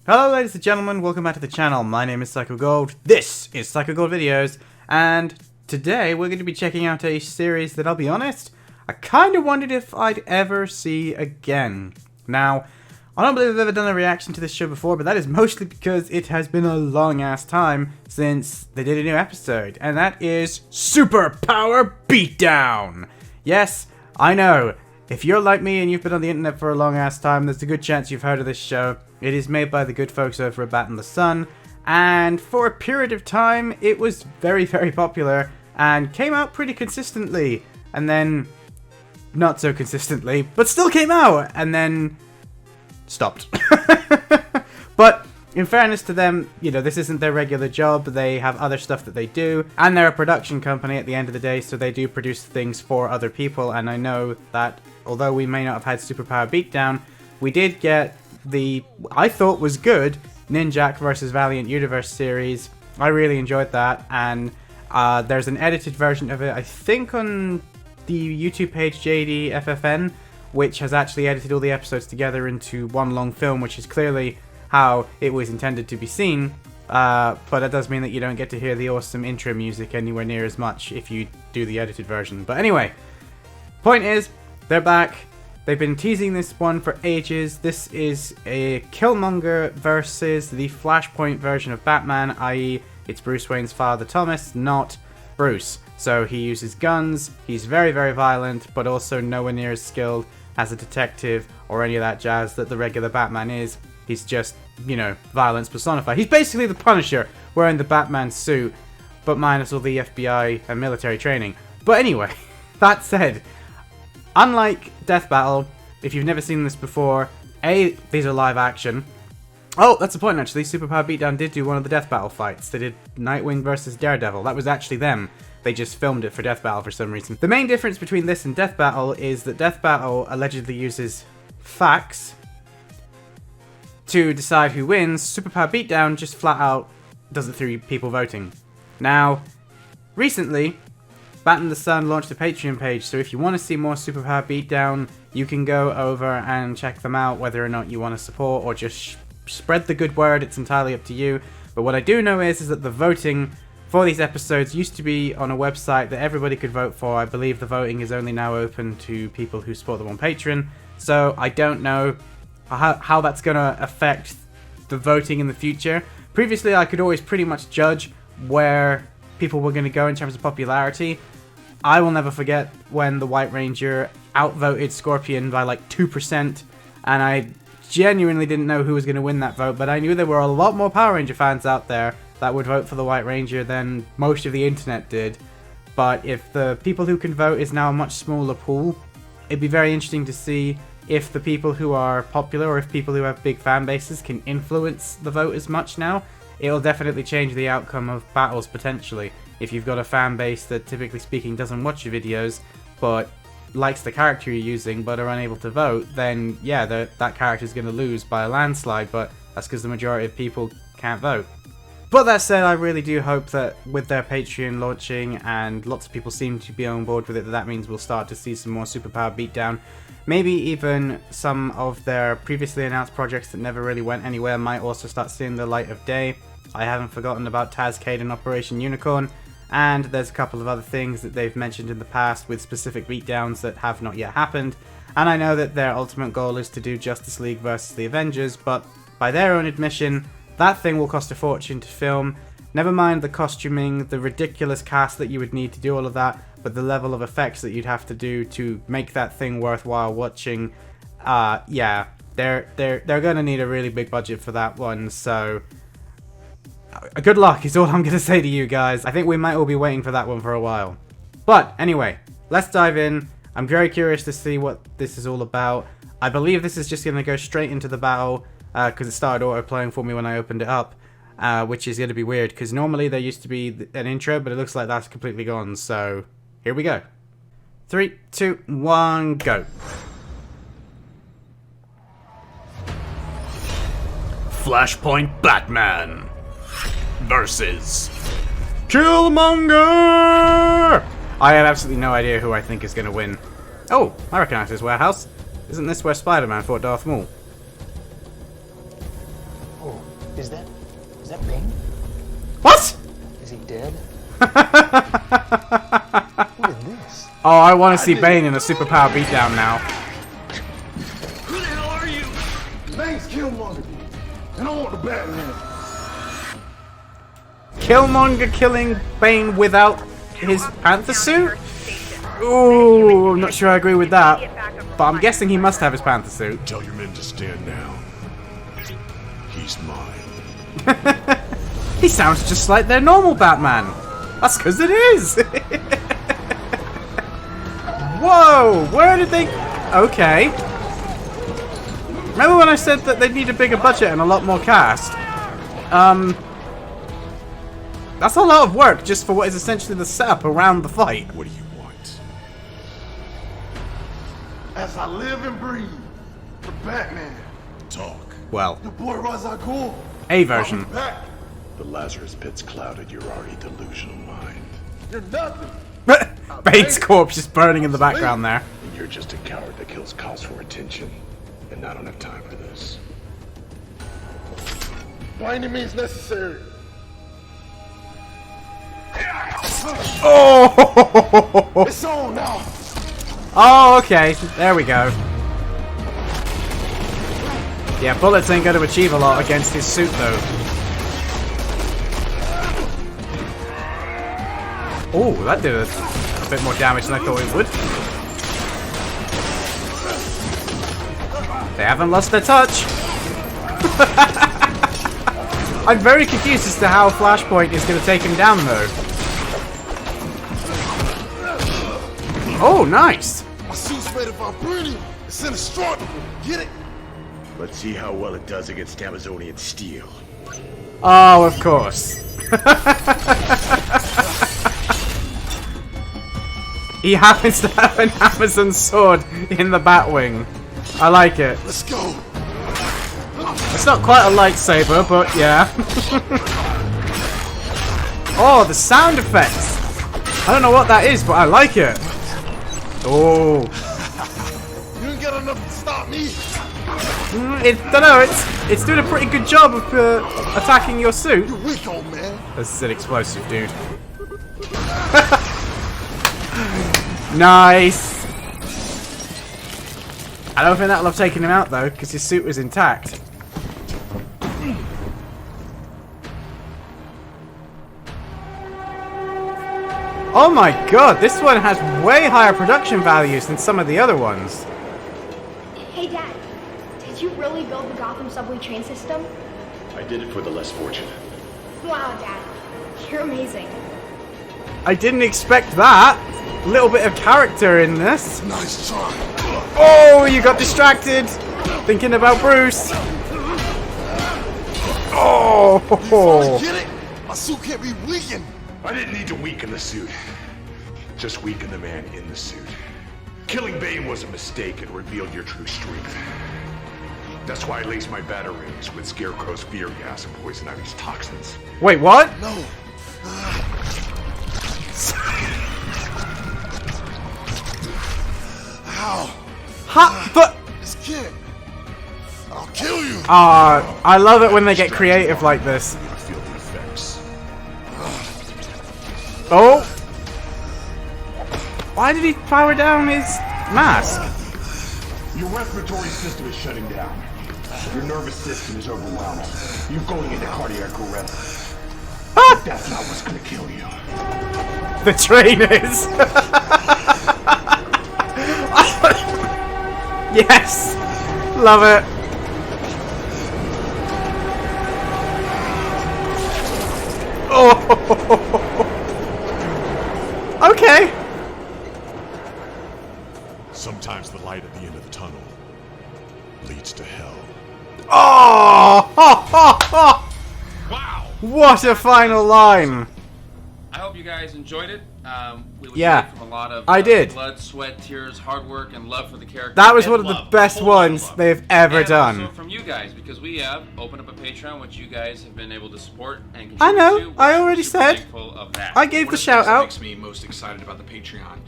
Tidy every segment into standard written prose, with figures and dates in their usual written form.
Hello ladies and gentlemen, welcome back to the channel. My name is Psycho Gold, this is Psycho Gold Videos, and today we're going to be checking out a series that, I'll be honest, I kind of wondered if I'd ever see again. Now, I don't believe I've ever done a reaction to this show before, but that is mostly because it has been a long ass time since they did a new episode, and that is Superpower Beatdown! Yes, I know, if you're like me and you've been on the internet for a long ass time, there's a good chance you've heard of this show. It is made by the good folks over at Bat in the Sun, and for a period of time it was very, very popular and came out pretty consistently, and then not so consistently, but still came out, and then stopped. But in fairness to them, you know, this isn't their regular job, they have other stuff that they do, and they're a production company at the end of the day, so they do produce things for other people, and I know that although we may not have had Superpower Beatdown, we did get the, I thought was good, Ninjak vs. Valiant Universe series. I really enjoyed that, and there's an edited version of it, I think on the YouTube page JDFFN, which has actually edited all the episodes together into one long film, which is clearly how it was intended to be seen, but that does mean that you don't get to hear the awesome intro music anywhere near as much if you do the edited version. But anyway, point is, they're back. They've been teasing this one for ages. This is a Killmonger versus the Flashpoint version of Batman, i.e. it's Bruce Wayne's father Thomas, not Bruce. So he uses guns, he's very, very violent, but also nowhere near as skilled as a detective or any of that jazz that the regular Batman is. He's just, you know, violence personified. He's basically the Punisher wearing the Batman suit, but minus all the FBI and military training. But anyway, that said, unlike Death Battle, if you've never seen this before, these are live action. Oh, that's the point actually, Superpower Beatdown did do one of the Death Battle fights. They did Nightwing versus Daredevil. That was actually them. They just filmed it for Death Battle for some reason. The main difference between this and Death Battle is that Death Battle allegedly uses facts to decide who wins. Superpower Beatdown just flat out does it through people voting. Now, recently, Bat in the Sun launched a Patreon page, so if you want to see more Superpower Beatdown, you can go over and check them out, whether or not you want to support or just spread the good word. It's entirely up to you. But what I do know is that the voting for these episodes used to be on a website that everybody could vote for. I believe the voting is only now open to people who support them on Patreon, so I don't know how that's going to affect the voting in the future. Previously, I could always pretty much judge where people were going to go in terms of popularity. I will never forget when the White Ranger outvoted Scorpion by like 2%, and I genuinely didn't know who was going to win that vote, but I knew there were a lot more Power Ranger fans out there that would vote for the White Ranger than most of the internet did. But if the people who can vote is now a much smaller pool, it'd be very interesting to see if the people who are popular or if people who have big fan bases can influence the vote as much now. It'll definitely change the outcome of battles potentially. If you've got a fan base that, typically speaking, doesn't watch your videos, but likes the character you're using, but are unable to vote, then yeah, that character's going to lose by a landslide, but that's because the majority of people can't vote. But that said, I really do hope that with their Patreon launching, and lots of people seem to be on board with it, that means we'll start to see some more Superpower Beatdown. Maybe even some of their previously announced projects that never really went anywhere might also start seeing the light of day. I haven't forgotten about Tazcade and Operation Unicorn, and there's a couple of other things that they've mentioned in the past with specific beatdowns that have not yet happened. And I know that their ultimate goal is to do Justice League versus the Avengers, but by their own admission, that thing will cost a fortune to film. Never mind the costuming, the ridiculous cast that you would need to do all of that, but the level of effects that you'd have to do to make that thing worthwhile watching. Yeah, they're gonna need a really big budget for that one, so good luck is all I'm gonna say to you guys. I think we might all be waiting for that one for a while. But anyway, let's dive in. I'm very curious to see what this is all about. I believe this is just gonna go straight into the battle, because it started auto-playing for me when I opened it up, which is going to be weird, because normally there used to be an intro, but it looks like that's completely gone, so here we go. 3, 2, 1, go. Flashpoint Batman versus Killmonger! I have absolutely no idea who I think is going to win. Oh, I recognize this warehouse. Isn't this where Spider-Man fought Darth Maul? Oh, Is that Bane? What? Is he dead? What is this? Oh, I want to see Bane in a superpower beatdown now. Who the hell are you? Name's Killmonger, and I want the Batman. Killmonger killing Bane without his Panther suit? Ooh, I'm not sure I agree with that. But I'm guessing he must have his Panther suit. Tell your men to stand down. He's mine. He sounds just like their normal Batman. That's because it is. Whoa, where did they... Okay. Remember when I said that they'd need a bigger budget and a lot more cast? That's a lot of work just for what is essentially the setup around the fight. What do you want? As I live and breathe, the Batman. Talk. Well, Your boy Ra's al Ghul. a version. Back. The Lazarus pit's clouded your already delusional mind. You're nothing. Bane's corpse just burning in the background there. And you're just a coward that kills cows for attention. And I don't have time for this. By any means necessary. Oh! It's on now. Oh, okay. There we go. Yeah, bullets ain't going to achieve a lot against his suit, though. Oh, that did a bit more damage than I thought it would. They haven't lost their touch. I'm very confused as to how Flashpoint is going to take him down, though. Oh, nice. My suit's made of vibranium. It's indestructible. Get it? Let's see how well it does against Amazonian steel. Oh, of course. He happens to have an Amazon sword in the Batwing. I like it. Let's go. It's not quite a lightsaber, but yeah. Oh, the sound effects. I don't know what that is, but I like it. Oh. You ain't got enough to stop me. Don't know, it's doing a pretty good job of attacking your suit. You're weak, old man. This is an explosive, dude. Nice. I don't think that'll have taken him out, though, because his suit was intact. Oh my god, this one has way higher production values than some of the other ones. Hey Dad, did you really build the Gotham subway train system? I did it for the less fortunate. Wow, Dad, you're amazing. I didn't expect that. A little bit of character in this. Nice try. Oh, you got distracted. Thinking about Bruce. Oh. Get it? My suit can't be weakened. I didn't need to weaken the suit. Just weaken the man in the suit. Killing Bane was a mistake and revealed your true strength. That's why I laced my batarangs with Scarecrow's fear gas and Poison Ivy's toxins. Wait, what? No. Ow. Ha! But This kid. I'll kill you. I love it when they get creative like this. I feel the effects. Oh! Why did he power down his mask? Your respiratory system is shutting down. Your nervous system is overwhelmed. You're going into cardiac arrest. Ah! That's not what's gonna kill you. The train is. Yes! Love it. Oh! Okay. Sometimes the light at the end of the tunnel leads to hell. Oh! Wow! What a final line. I hope you guys enjoyed it. We looked Yeah, at it from a lot of I did. blood, sweat, tears, hard work, and love for the character. That was And one of the love, best a whole lot of ones love. they've ever And done. Also from you guys, because we have opened up a Patreon, which you guys have been able to support and contribute I know, to, which I we're already super said. thankful of that. I gave One the of shout things that out. makes me most excited about the Patreon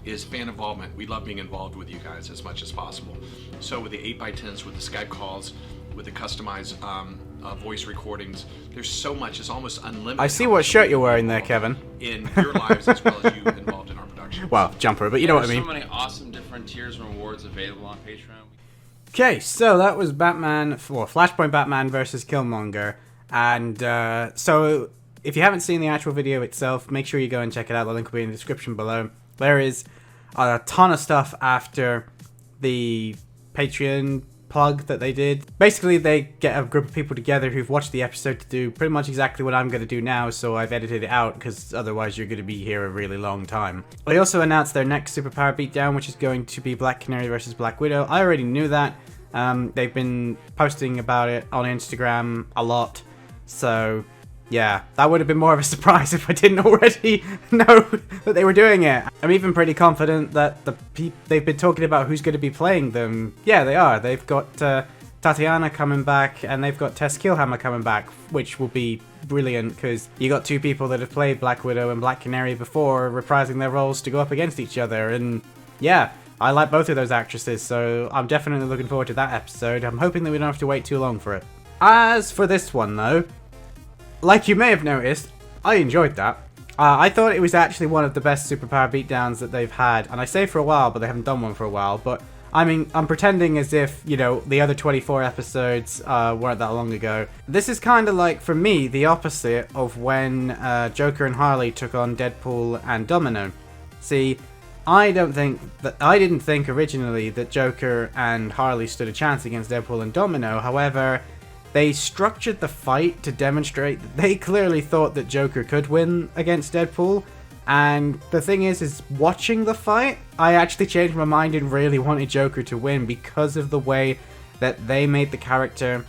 is fan involvement. We love being involved with you guys as much as possible. So with the 8x10s, with the Skype calls, with the customized voice recordings. There's so much; it's almost unlimited. I see what shirt you're wearing there, Kevin. In your lives as well as you involved in our production. Well, jumper, but you know what I mean. There's so many awesome different tiers and rewards available on Patreon. Okay, so that was Flashpoint Batman versus Killmonger, and so if you haven't seen the actual video itself, make sure you go and check it out. The link will be in the description below. There is a ton of stuff after the Patreon plug that they did. Basically, they get a group of people together who've watched the episode to do pretty much exactly what I'm going to do now, so I've edited it out because otherwise you're going to be here a really long time. They also announced their next superpower beatdown, which is going to be Black Canary versus Black Widow. I already knew that. They've been posting about it on Instagram a lot, so yeah, that would have been more of a surprise if I didn't already know that they were doing it. I'm even pretty confident that they've been talking about who's going to be playing them. Yeah, they are. They've got Tatiana coming back, and they've got Tess Killhammer coming back, which will be brilliant because you got two people that have played Black Widow and Black Canary before, reprising their roles to go up against each other. And yeah, I like both of those actresses, so I'm definitely looking forward to that episode. I'm hoping that we don't have to wait too long for it. As for this one, though, like you may have noticed, I enjoyed that. I thought it was actually one of the best superpower beatdowns that they've had, and I say for a while, but they haven't done one for a while, but I mean, I'm pretending as if, you know, the other 24 episodes weren't that long ago. This is kind of like, for me, the opposite of when Joker and Harley took on Deadpool and Domino. See, I didn't think originally that Joker and Harley stood a chance against Deadpool and Domino. However, they structured the fight to demonstrate that they clearly thought that Joker could win against Deadpool. And the thing is watching the fight, I actually changed my mind and really wanted Joker to win because of the way that they made the character.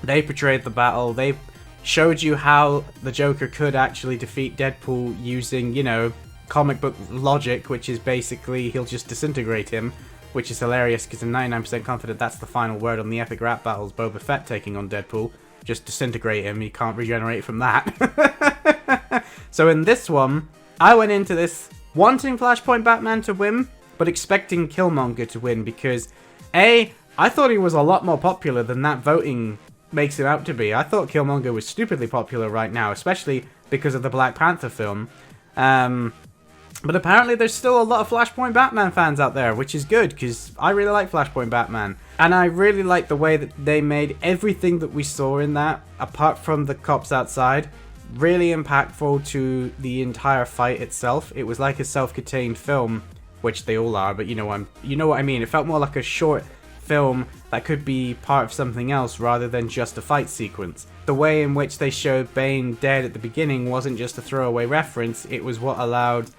They portrayed the battle. They showed you how the Joker could actually defeat Deadpool using, you know, comic book logic, which is basically he'll just disintegrate him. Which is hilarious because I'm 99% confident that's the final word on the epic rap battles, Boba Fett taking on Deadpool. Just disintegrate him, he can't regenerate from that. So in this one, I went into this wanting Flashpoint Batman to win, but expecting Killmonger to win because I thought he was a lot more popular than that voting makes him out to be. I thought Killmonger was stupidly popular right now, especially because of the Black Panther film. But apparently there's still a lot of Flashpoint Batman fans out there, which is good, because I really like Flashpoint Batman. And I really like the way that they made everything that we saw in that, apart from the cops outside, really impactful to the entire fight itself. It was like a self-contained film, which they all are, but you know what I mean. It felt more like a short film that could be part of something else rather than just a fight sequence. The way in which they showed Bane dead at the beginning wasn't just a throwaway reference, it was what allowed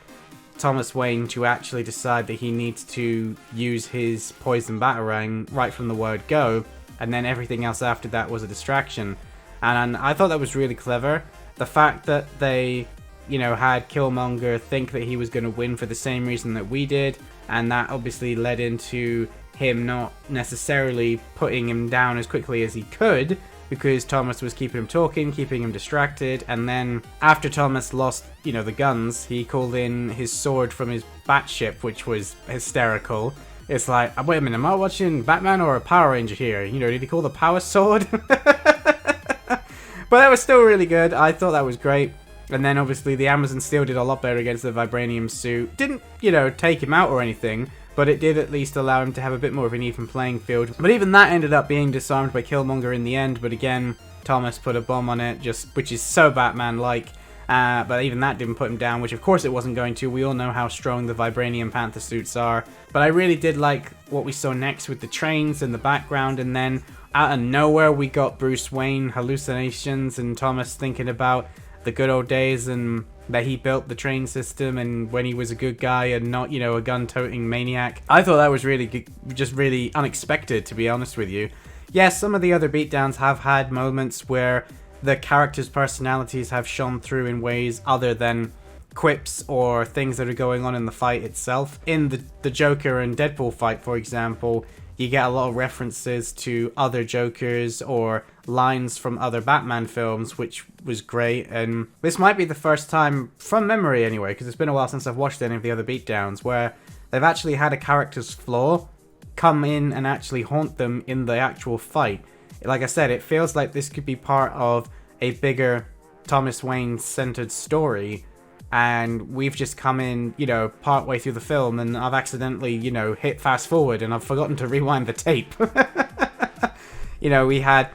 Thomas Wayne to actually decide that he needs to use his poison batarang right from the word go, and then everything else after that was a distraction. And I thought that was really clever. The fact that they, you know, had Killmonger think that he was going to win for the same reason that we did, and that obviously led into him not necessarily putting him down as quickly as he could, because Thomas was keeping him talking, keeping him distracted, and then after Thomas lost, you know, the guns, he called in his sword from his Batship, which was hysterical. It's like, wait a minute, am I watching Batman or a Power Ranger here? You know, did he call the Power Sword? But that was still really good. I thought that was great. And then obviously the Amazon Steel did a lot better against the Vibranium suit. Didn't, you know, take him out or anything, but it did at least allow him to have a bit more of an even playing field. But even that ended up being disarmed by Killmonger in the end, but again, Thomas put a bomb on it, which is so Batman-like. But even that didn't put him down, which of course it wasn't going to. We all know how strong the Vibranium Panther suits are. But I really did like what we saw next with the trains in the background, and then out of nowhere we got Bruce Wayne hallucinations and Thomas thinking about the good old days and that he built the train system and when he was a good guy and not, you know, a gun-toting maniac. I thought that was really, just really unexpected, to be honest with you. Yes, some of the other beatdowns have had moments where the characters' personalities have shone through in ways other than quips or things that are going on in the fight itself. In the Joker and Deadpool fight, for example, you get a lot of references to other Jokers or lines from other Batman films, which was great. And this might be the first time, from memory anyway, because it's been a while since I've watched any of the other beatdowns, where they've actually had a character's flaw come in and actually haunt them in the actual fight. like I said, it feels like this could be part of a bigger Thomas Wayne-centered story, and we've just come in, you know, partway through the film, and I've accidentally, you know, hit fast forward, and I've forgotten to rewind the tape. You know, we had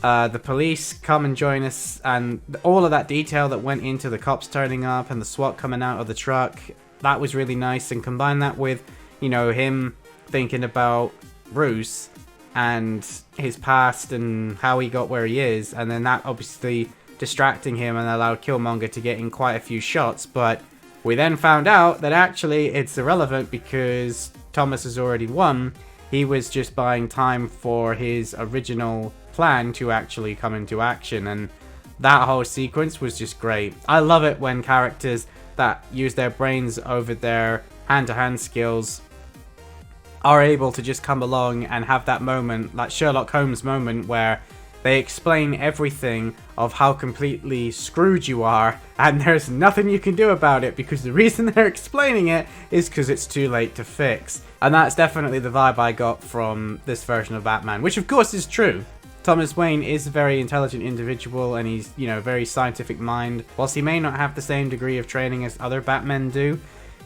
the police come and join us, and all of that detail that went into the cops turning up and the SWAT coming out of the truck, that was really nice. And combine that with, you know, him thinking about Bruce and his past and how he got where he is, and then that obviously distracting him and allowed Killmonger to get in quite a few shots. But we then found out that actually it's irrelevant because Thomas has already won. He was just buying time for his original plan to actually come into action, and that whole sequence was just great. I love it when characters that use their brains over their hand-to-hand skills are able to just come along and have that moment, that Sherlock Holmes moment, where they explain everything of how completely screwed you are, and there's nothing you can do about it because the reason they're explaining it is because it's too late to fix. And that's definitely the vibe I got from this version of Batman, which of course is true. Thomas Wayne is a very intelligent individual, and he's, you know, very scientific mind. Whilst he may not have the same degree of training as other Batmen do,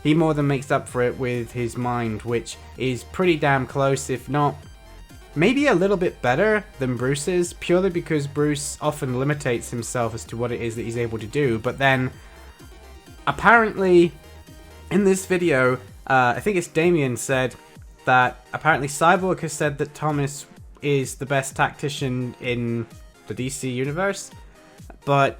he more than makes up for it with his mind, which is pretty damn close, if not maybe a little bit better than Bruce's, purely because Bruce often limitates himself as to what it is that he's able to do. But then, apparently, in this video, I think it's Damien said that apparently Cyborg has said that Thomas is the best tactician in the DC universe. But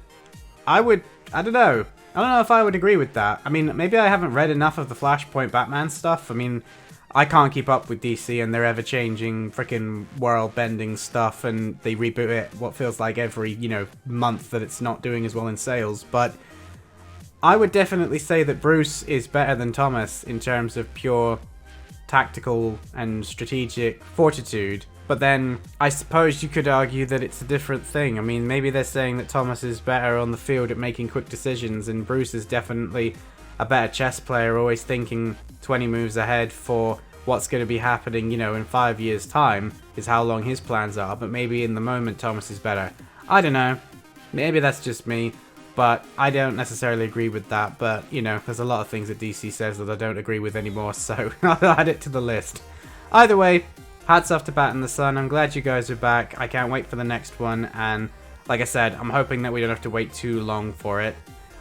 I don't know if I would agree with that. I mean, maybe I haven't read enough of the Flashpoint Batman stuff. I mean, I can't keep up with DC and their ever-changing freaking world-bending stuff, and they reboot it what feels like every, you know, month that it's not doing as well in sales. But I would definitely say that Bruce is better than Thomas in terms of pure tactical and strategic fortitude. But then I suppose you could argue that it's a different thing. I mean, maybe they're saying that Thomas is better on the field at making quick decisions, and Bruce is definitely a better chess player, always thinking 20 moves ahead for what's going to be happening, you know, in 5 years' time, is how long his plans are. But maybe in the moment Thomas is better. I don't know. Maybe that's just me, but I don't necessarily agree with that. But, you know, there's a lot of things that DC says that I don't agree with anymore, so I'll add it to the list. Either way, hats off to Bat in the Sun. I'm glad you guys are back. I can't wait for the next one, and like I said, I'm hoping that we don't have to wait too long for it.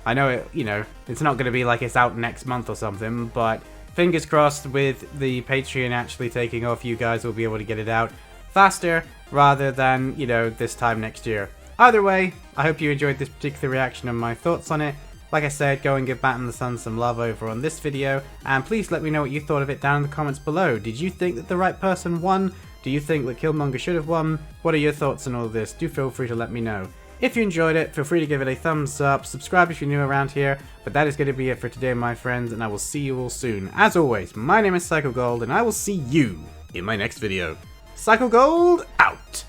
I know it, you know, it's not going to be like it's out next month or something, but fingers crossed with the Patreon actually taking off, you guys will be able to get it out faster rather than, you know, this time next year. Either way, I hope you enjoyed this particular reaction and my thoughts on it. Like I said, go and give Bat in the Sun some love over on this video, and please let me know what you thought of it down in the comments below. Did you think that the right person won? Do you think that Killmonger should have won? What are your thoughts on all of this? Do feel free to let me know. If you enjoyed it, feel free to give it a thumbs up, subscribe if you're new around here, but that is going to be it for today, my friends, and I will see you all soon. As always, my name is PsychoGold, and I will see you in my next video. PsychoGold, out!